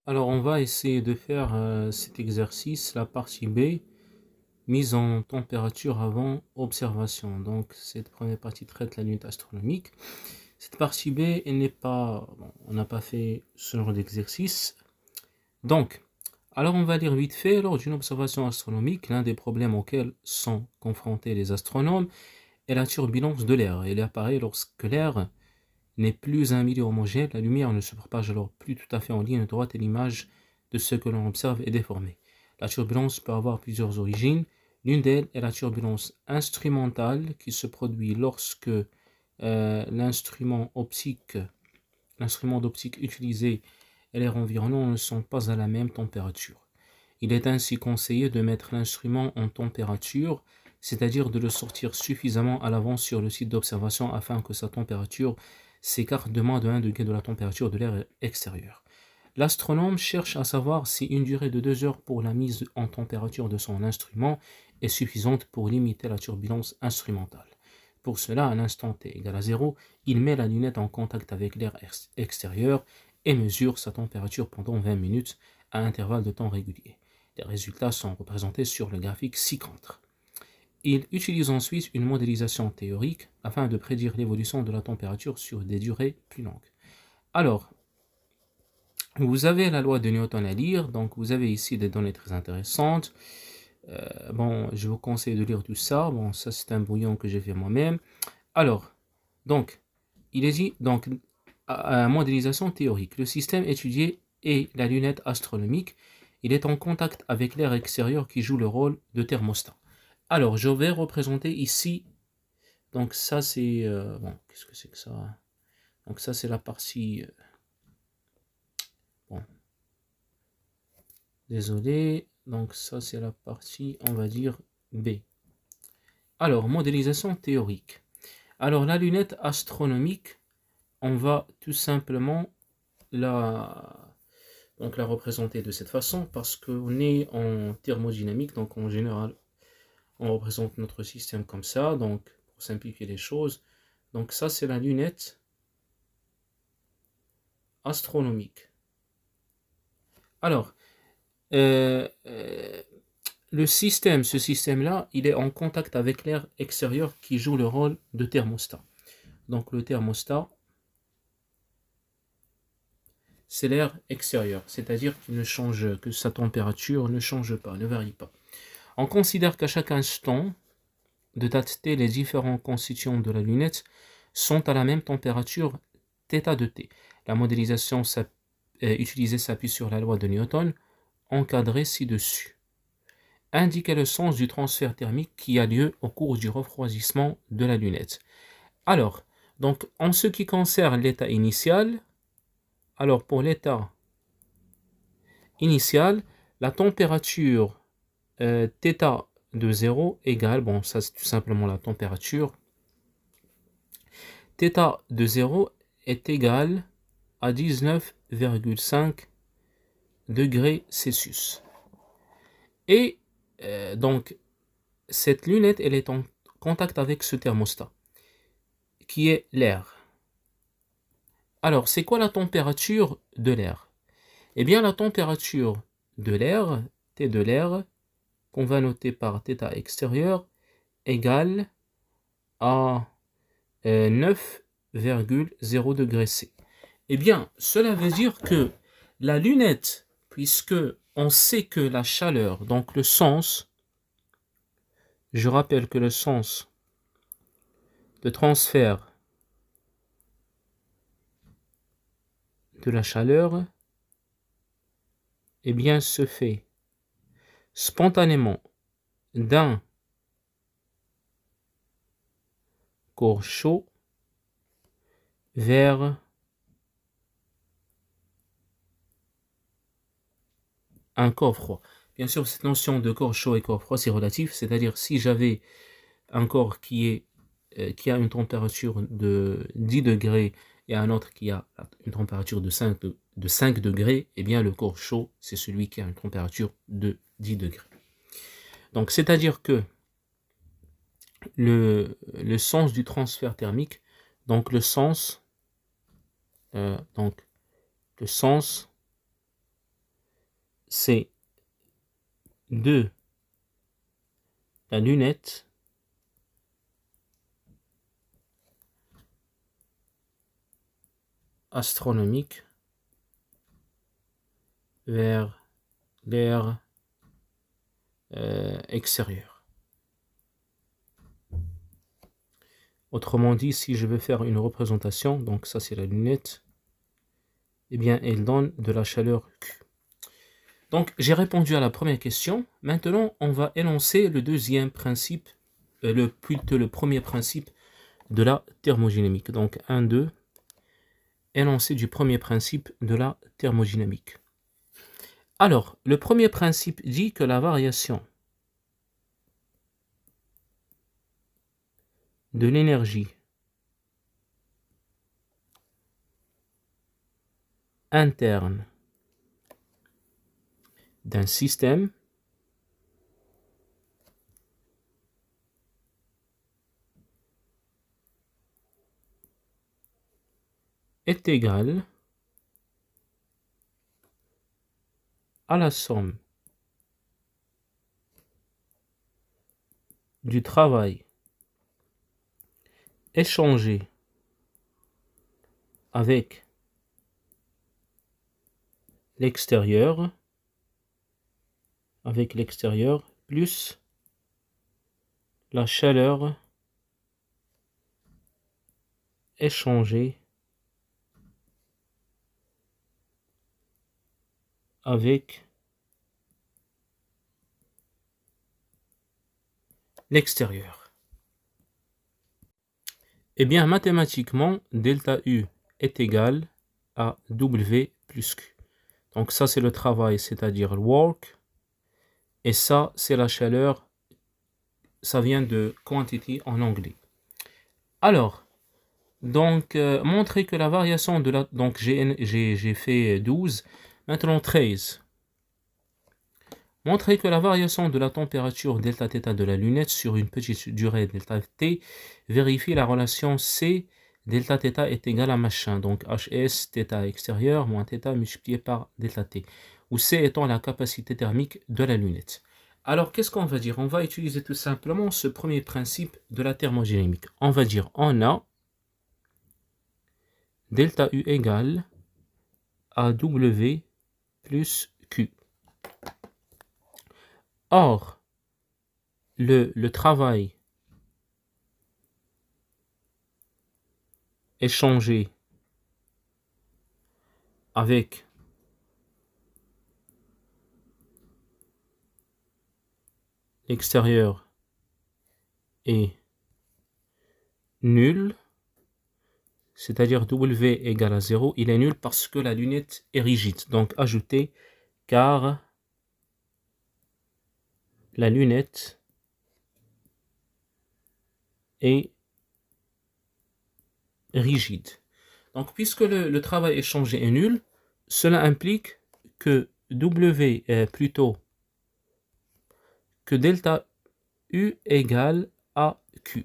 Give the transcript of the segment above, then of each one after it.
Alors, on va essayer de faire cet exercice, la partie B, mise en température avant observation. Donc, cette première partie traite la l'unité astronomique. Cette partie B, elle n'est pas, bon, on n'a pas fait ce genre d'exercice. Donc, alors on va lire vite fait, lors d'une observation astronomique, l'un des problèmes auxquels sont confrontés les astronomes est la turbulence de l'air. Elle apparaît lorsque l'air n'est plus un milieu homogène, la lumière ne se propage alors plus tout à fait en ligne droite et l'image de ce que l'on observe est déformée. La turbulence peut avoir plusieurs origines. L'une d'elles est la turbulence instrumentale qui se produit lorsque l'instrument d'optique utilisé et l'air environnant ne sont pas à la même température. Il est ainsi conseillé de mettre l'instrument en température, c'est-à-dire de le sortir suffisamment à l'avance sur le site d'observation afin que sa température s'écarte de moins de 1 degré de la température de l'air extérieur. L'astronome cherche à savoir si une durée de 2 heures pour la mise en température de son instrument est suffisante pour limiter la turbulence instrumentale. Pour cela, à l'instant t égale à 0, il met la lunette en contact avec l'air extérieur et mesure sa température pendant 20 minutes à intervalles de temps réguliers. Les résultats sont représentés sur le graphique ci-contre. Il utilise ensuite une modélisation théorique afin de prédire l'évolution de la température sur des durées plus longues. Alors, vous avez la loi de Newton à lire, donc vous avez ici des données très intéressantes. Bon, je vous conseille de lire tout ça. Bon, ça c'est un brouillon que j'ai fait moi-même. Alors, donc, il est dit, donc, à modélisation théorique, le système étudié est la lunette astronomique. Il est en contact avec l'air extérieur qui joue le rôle de thermostat. Alors, je vais représenter ici, donc ça c'est, bon, qu'est-ce que c'est que ça? Donc ça c'est la partie, bon, désolé, donc ça c'est la partie, on va dire, B. Alors, modélisation théorique. Alors, la lunette astronomique, on va tout simplement la représenter de cette façon parce qu'on est en thermodynamique, donc en général, on représente notre système comme ça, donc pour simplifier les choses. Donc ça, c'est la lunette astronomique. Alors, le système, ce système-là, il est en contact avec l'air extérieur qui joue le rôle de thermostat. Donc le thermostat, c'est l'air extérieur, c'est-à-dire qu'il ne change, que sa température ne change pas, ne varie pas. On considère qu'à chaque instant de date t, les différents constituants de la lunette sont à la même température θ de t. La modélisation utilisée s'appuie sur la loi de Newton, encadrée ci-dessus. Indiquez le sens du transfert thermique qui a lieu au cours du refroidissement de la lunette. Alors, donc, en ce qui concerne l'état initial, alors pour l'état initial, la température θ de 0 égale, bon, ça c'est tout simplement la température, θ de 0 est égal à 19,5 degrés Celsius. Et donc, cette lunette, elle est en contact avec ce thermostat, qui est l'air. Alors, c'est quoi la température de l'air? Eh bien, la température de l'air, T de l'air, qu'on va noter par θ extérieur, égale à 9,0 degrés C. Eh bien, cela veut dire que la lunette, puisque on sait que la chaleur, donc le sens, je rappelle que le sens de transfert de la chaleur, eh bien, se fait spontanément d'un corps chaud vers un corps froid. Bien sûr, cette notion de corps chaud et corps froid, c'est relatif, c'est-à-dire si j'avais un corps qui a une température de 10 degrés et un autre qui a une température de 5 degrés, eh bien le corps chaud, c'est celui qui a une température de 10 degrés. Donc, c'est-à-dire que le sens du transfert thermique, donc le sens c'est de la lunette astronomique vers l'air extérieur. Autrement dit, si je veux faire une représentation, donc ça c'est la lunette, eh bien elle donne de la chaleur Q. Donc j'ai répondu à la première question. Maintenant, on va énoncer le deuxième principe, plutôt le premier principe de la thermodynamique. Donc 1, 2, énoncé du premier principe de la thermodynamique. Alors, le premier principe dit que la variation de l'énergie interne d'un système est égale à la somme du travail échangé avec l'extérieur plus la chaleur échangée avec l'extérieur. Eh bien, mathématiquement, delta U est égal à W plus Q. Donc ça, c'est le travail, c'est-à-dire le work. Et ça, c'est la chaleur. Ça vient de quantity en anglais. Alors, donc, montrer que la variation de la... Donc, j'ai fait 12. Maintenant, 13. Montrer que la variation de la température delta θ de la lunette sur une petite durée delta t vérifie la relation C delta θ est égal à machin. Donc, HS θ extérieur moins θ multiplié par delta t. Où C étant la capacité thermique de la lunette. Alors, qu'est-ce qu'on va dire? On va utiliser tout simplement ce premier principe de la thermodynamique. On va dire, on a delta U égale à W plus Q. Or, le travail échangé avec l'extérieur est nul, c'est-à-dire W égale à 0, il est nul parce que la lunette est rigide. Donc ajoutez car la lunette est rigide. Donc puisque le travail échangé est nul, cela implique que W est plutôt que delta U égale à Q.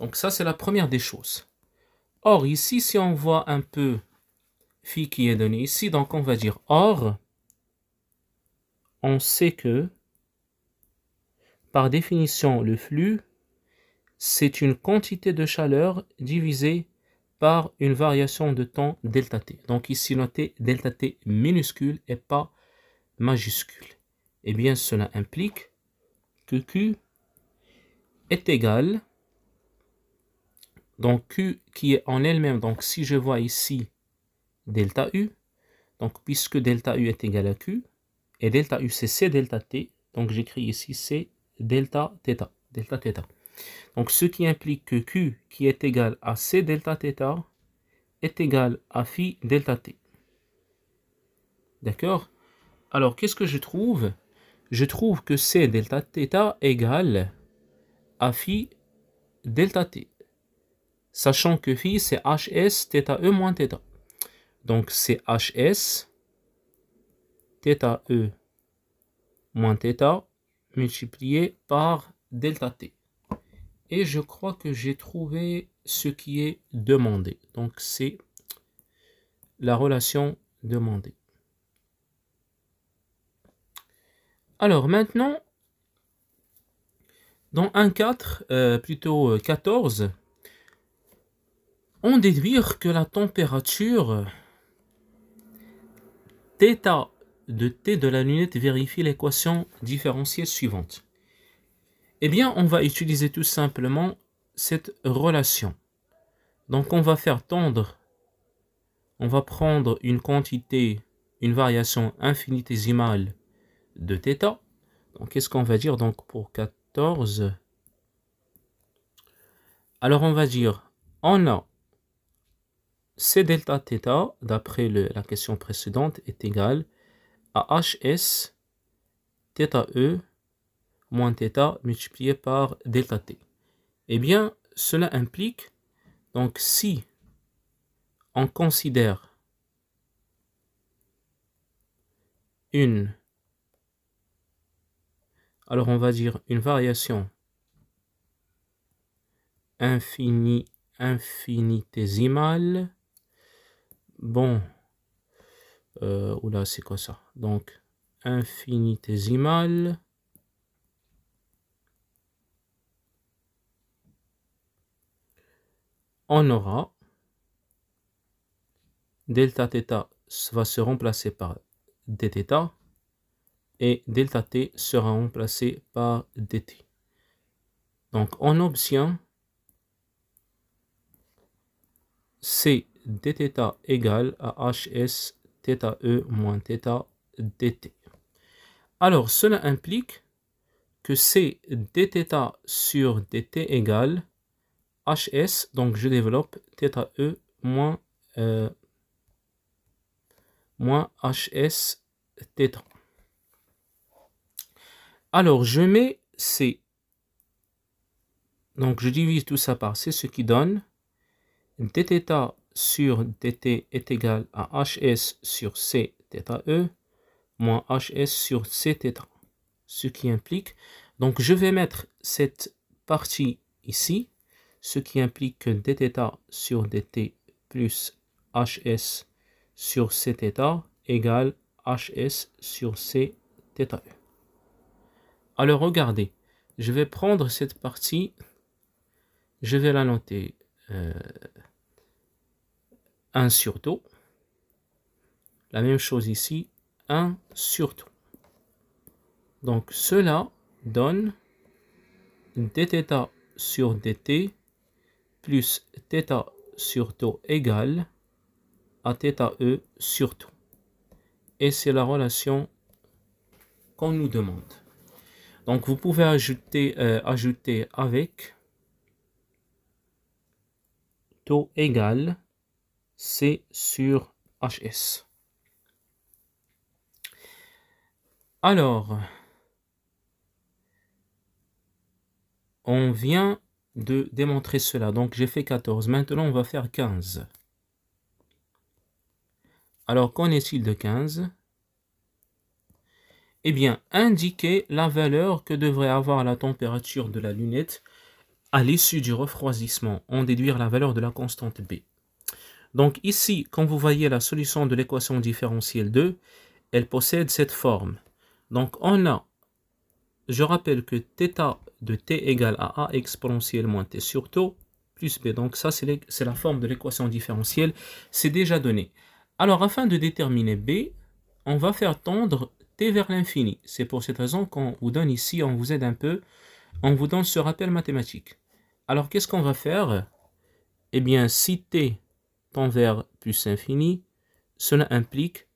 Donc ça c'est la première des choses. Or ici si on voit un peu phi qui est donné ici, donc on va dire or, on sait que par définition le flux c'est une quantité de chaleur divisée par une variation de temps delta t. Donc ici notez delta t minuscule et pas majuscule. Eh bien cela implique que Q est égal, donc Q qui est en elle-même, donc si je vois ici delta U, donc puisque delta U est égal à Q, et delta U c'est C delta T, donc j'écris ici C delta θ, delta θ. Donc ce qui implique que Q qui est égal à C delta θ est égal à phi delta T. D'accord? Alors qu'est-ce que je trouve? Je trouve que C delta θ égale à phi delta T. Sachant que phi c'est HS θe moins θ. Donc c'est HS θe moins θ multiplié par delta T. Et je crois que j'ai trouvé ce qui est demandé. Donc c'est la relation demandée. Alors maintenant, dans 1,4, plutôt 14, on déduire que la température θ de t de la lunette vérifie l'équation différentielle suivante. Eh bien, on va utiliser tout simplement cette relation. Donc, on va faire tendre, on va prendre une quantité, une variation infinitésimale de θ. Donc, qu'est-ce qu'on va dire donc pour 14? Alors, on va dire, on a C delta θ, d'après la question précédente, est égal à HS θe moins θ multiplié par delta t. Eh bien, cela implique, donc si on considère alors on va dire une variation infinitésimale, bon, oula, c'est quoi ça? Donc, infinitésimale, on aura delta θ va se remplacer par dθ et delta t sera remplacé par dt. Donc on obtient c dθ égale à hs θe moins θ dt. Alors cela implique que c dθ sur dt égale hs, donc je développe θe moins hs θ. Alors je mets c, donc je divise tout ça par c, ce qui donne dθ sur dt est égal à hs sur c θe moins hs sur c θ, ce qui implique, donc je vais mettre cette partie ici, ce qui implique que dθ sur dt plus hs sur c θ égale hs sur c θe. Alors regardez, je vais prendre cette partie, je vais la noter 1 sur τ. La même chose ici, 1 sur τ. Donc cela donne dθ sur dt plus θ sur τ égale à θe sur τ. Et c'est la relation qu'on nous demande. Donc vous pouvez ajouter avec τ égale C sur HS. Alors, on vient de démontrer cela. Donc j'ai fait 14. Maintenant, on va faire 15. Alors, qu'en est-il de 15? Eh bien, indiquer la valeur que devrait avoir la température de la lunette à l'issue du refroidissement. En déduire la valeur de la constante B. Donc ici, quand vous voyez la solution de l'équation différentielle 2, elle possède cette forme. Donc on a, je rappelle que θ de t égale à a exponentielle moins t sur τ plus b. Donc ça, c'est la forme de l'équation différentielle. C'est déjà donné. Alors afin de déterminer b, on va faire tendre t vers l'infini. C'est pour cette raison qu'on vous donne ici, on vous aide un peu, on vous donne ce rappel mathématique. Alors qu'est-ce qu'on va faire? Eh bien, si t tend vers plus infini, cela implique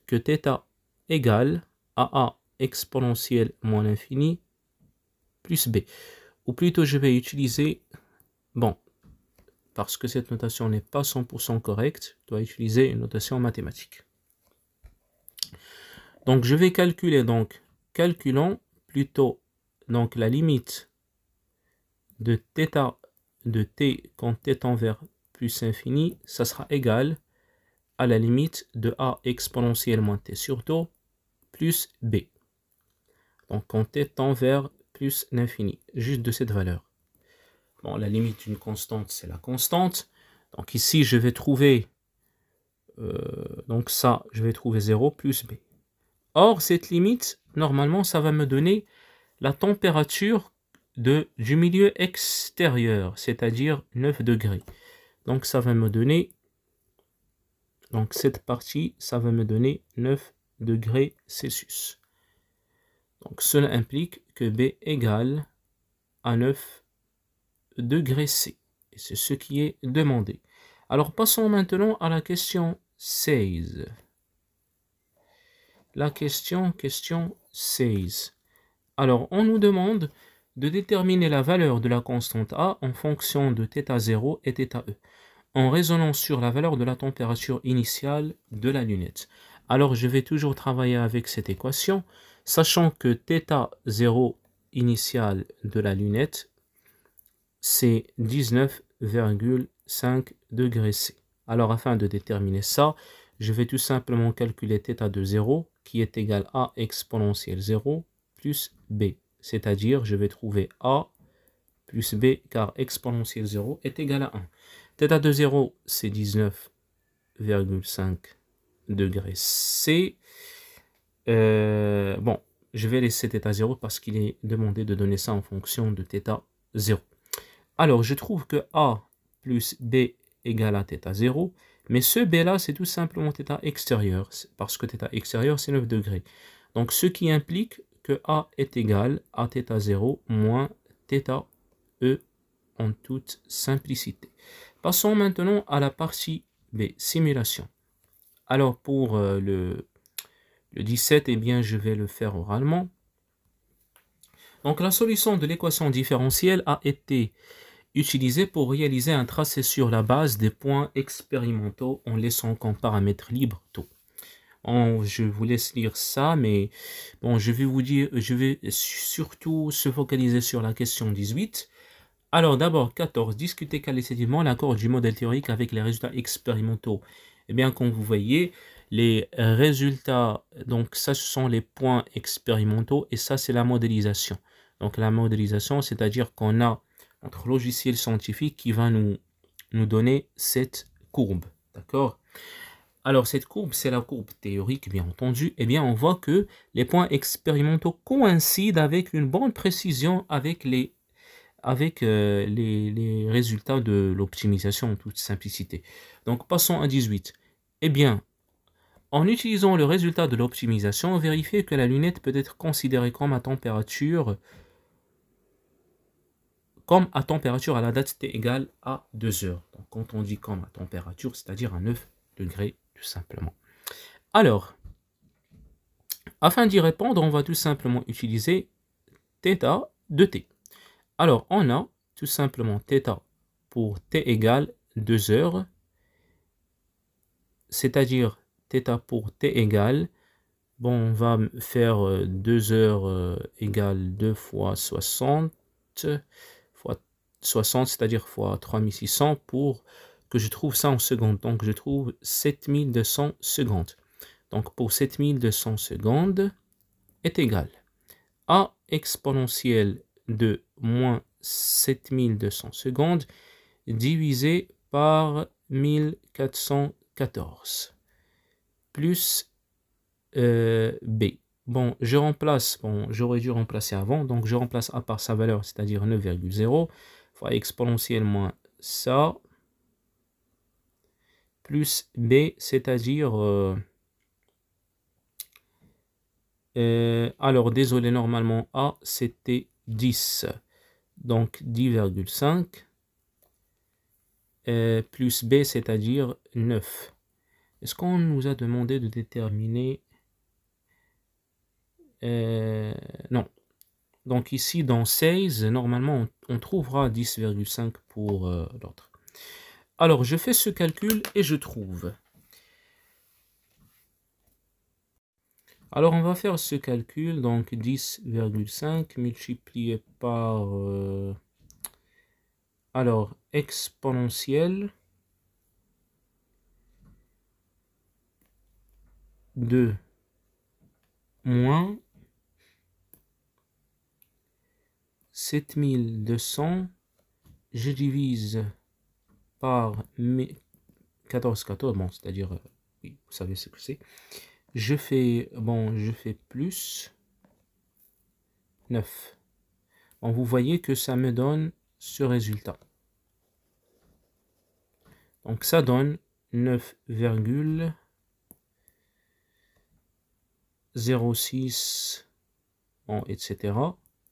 que θ égale à a exponentielle moins l'infini plus b. Ou plutôt, je vais utiliser, bon, parce que cette notation n'est pas 100% correcte, je dois utiliser une notation mathématique. Donc, je vais calculer, donc, calculons plutôt donc, la limite de θ de t quand t tend vers plus infini, ça sera égal à la limite de a exponentielle moins t sur τ plus b. Donc quand t tend vers plus l'infini, juste de cette valeur. Bon, la limite d'une constante, c'est la constante. Donc ici, je vais trouver, donc ça, je vais trouver 0 plus b. Or, cette limite, normalement, ça va me donner la température du milieu extérieur, c'est-à-dire 9 degrés. Donc, ça va me donner, donc cette partie, ça va me donner 9 degrés Celsius. Donc, cela implique que B égale à 9 degrés C. Et c'est ce qui est demandé. Alors, passons maintenant à la question 16. La question 16. Alors, on nous demande de déterminer la valeur de la constante A en fonction de θ0 et θe, en raisonnant sur la valeur de la température initiale de la lunette. Alors, je vais toujours travailler avec cette équation, sachant que θ0 initial de la lunette, c'est 19,5 degrés C. Alors, afin de déterminer ça, je vais tout simplement calculer θ de 0, qui est égal à exponentielle 0 plus B. C'est-à-dire, je vais trouver A plus B, car exponentielle 0 est égal à 1. θ de 0, c'est 19,5 degrés C. Bon, je vais laisser θ 0 parce qu'il est demandé de donner ça en fonction de θ 0. Alors, je trouve que A plus B égale à θ 0, mais ce B là, c'est tout simplement θ extérieur, parce que θ extérieur, c'est 9 degrés. Donc, ce qui implique que A est égal à θ 0 moins θe en toute simplicité. Passons maintenant à la partie B, simulation. Alors, pour le 17, eh bien, je vais le faire oralement. Donc, la solution de l'équation différentielle a été utilisée pour réaliser un tracé sur la base des points expérimentaux en laissant comme paramètre libre tout. Je vous laisse lire ça, mais bon, je vais surtout se focaliser sur la question 18. Alors d'abord, 14. Discuter qualitativement l'accord du modèle théorique avec les résultats expérimentaux. Eh bien, comme vous voyez, les résultats, donc ça, ce sont les points expérimentaux et ça, c'est la modélisation. Donc la modélisation, c'est-à-dire qu'on a notre logiciel scientifique qui va nous donner cette courbe. D'accord? Alors cette courbe, c'est la courbe théorique, bien entendu. Eh bien, on voit que les points expérimentaux coïncident avec une bonne précision avec les résultats de l'optimisation en toute simplicité. Donc passons à 18. Eh bien, en utilisant le résultat de l'optimisation, on vérifie que la lunette peut être considérée comme à température à la date t égale à 2 heures. Donc quand on dit comme à température, c'est-à-dire à 9 degrés tout simplement. Alors, afin d'y répondre, on va tout simplement utiliser θ de t. Alors, on a tout simplement θ pour t égale 2 heures, c'est-à-dire θ pour t égale, bon, on va faire 2 heures égale 2 fois 60, c'est-à-dire fois 3600 pour que je trouve ça en secondes. Donc, je trouve 7200 secondes. Donc, pour 7200 secondes est égal à exponentielle de moins 7200 secondes divisé par 1414 plus B. Bon, je remplace, bon, j'aurais dû remplacer avant, donc je remplace A par sa valeur, c'est-à-dire 9,0 fois exponentielle moins ça, plus B, c'est-à-dire... alors, désolé, normalement, A, c'était 10. Donc, 10,5 plus B, c'est-à-dire 9. Est-ce qu'on nous a demandé de déterminer... non. Donc, ici, dans 16, normalement, on trouvera 10,5 pour l'autre. Alors, je fais ce calcul et je trouve... Alors, on va faire ce calcul, donc 10,5 multiplié par, alors, exponentielle de moins 7200, je divise par 14, bon, c'est-à-dire, oui, vous savez ce que c'est, je fais plus 9. Bon, vous voyez que ça me donne ce résultat. Donc ça donne 9,06, bon, etc.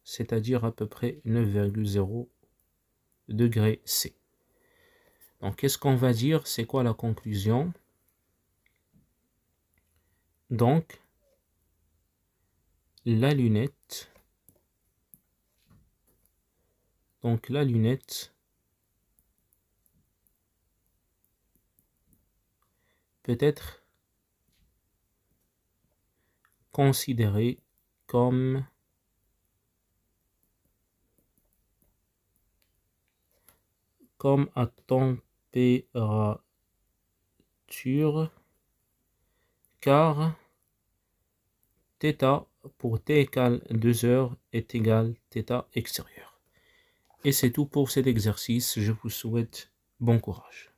C'est-à-dire à peu près 9,0 degrés C. Donc qu'est-ce qu'on va dire? C'est quoi la conclusion? Donc la lunette peut être considérée comme à température, car θ pour t égale 2 heures est égal θ extérieur. Et c'est tout pour cet exercice. Je vous souhaite bon courage.